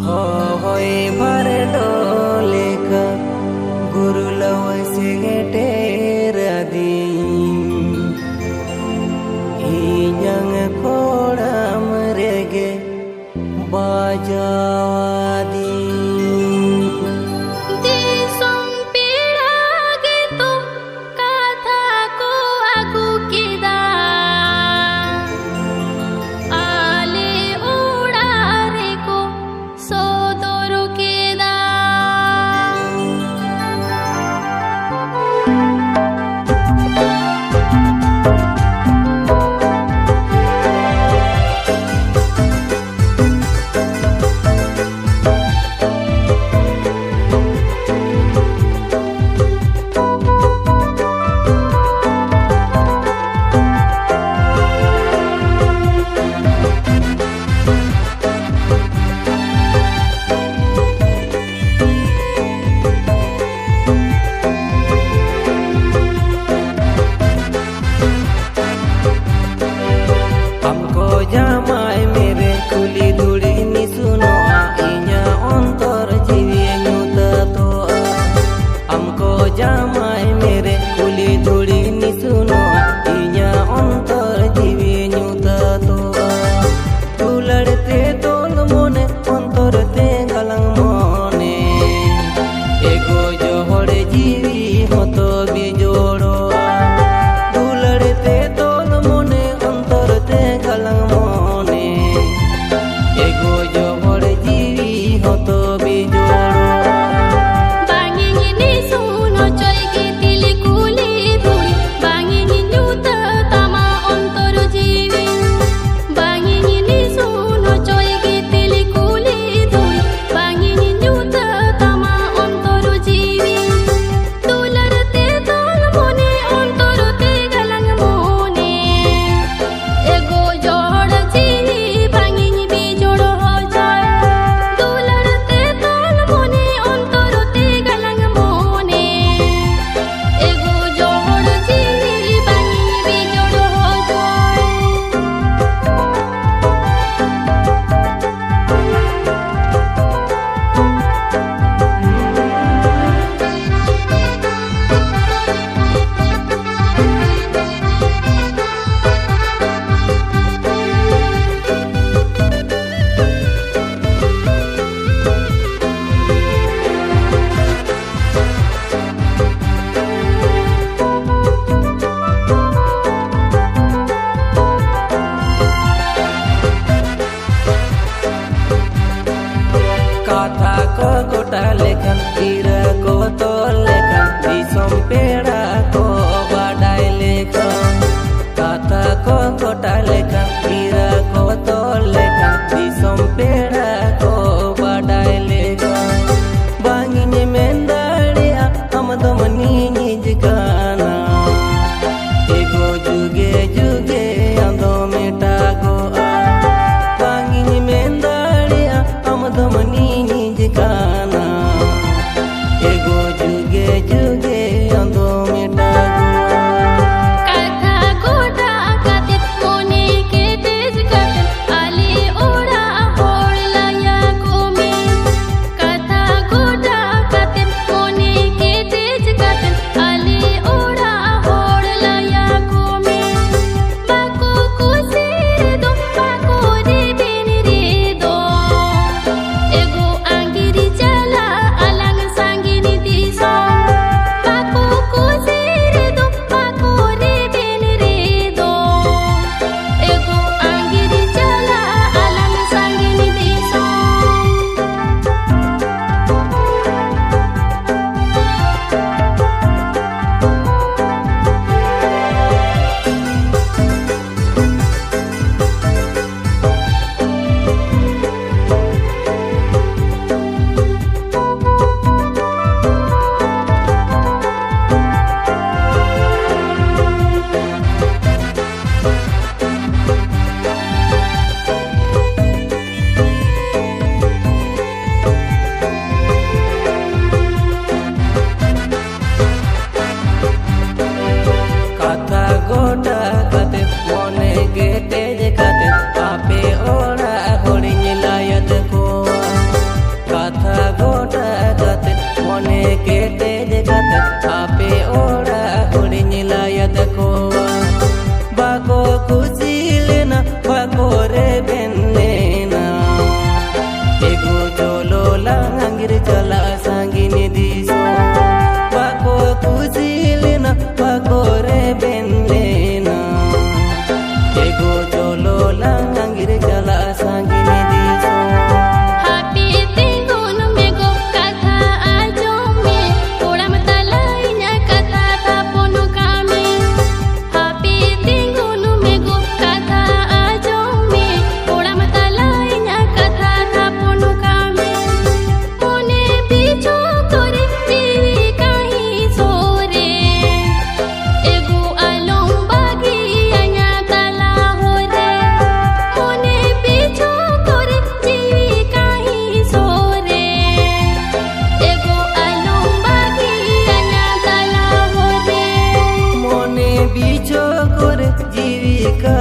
होय भरडोलेका गुरुलव सेगेटेरदी इnyang कोड़म रेगे बाजावादी Jamai mere kuli duri ni suno inya ontor jiwi nyuta toa amko jamai mere kuli duri ni suno inya ontor jiwi nyuta toa tu ladte tol mone ontor te galang mone ego johor jiwi hoto bijoro tu ladte tol mone ontor te galang गोटा लेखन ईरा को तो लेखन दिसम पेड़ा को बाडाय लेखन काथा को गोटा लेखन ईरा को तो लेखन दिसम पेड़ा को बाडाय लेखन बांगिन मेंदाड़िया हम दमनी निज गाना एगो जुगे जुगे अंदो मेटा गो बांगिन मेंदाड़िया हम दमनी निज गाना ego juge juge ando metago katha goda katit mone ke tej katen ali ora horla ya kome katha goda katit mone ke tej katen ali ora horla ya kome bako kusir do bako re bin re do ego angiri ja एगो चलो लांगिर चला सांगिन दिसो बाको कुजिलेना बाको रे बेनलेना एगो चलो लांगिर चला सांगिन दिसो Happy tingun mego kata ajome Oram talainya kata taponu kami Happy tingun mego kata ajome Oram talainya kata taponu kami Mone bicho kore jiwi kahi sore Ego along bagi anya tala hore Mone bicho kore jiwi kahi sore Ego along bagi anya tala hore মনে বিচো করে জীবিকা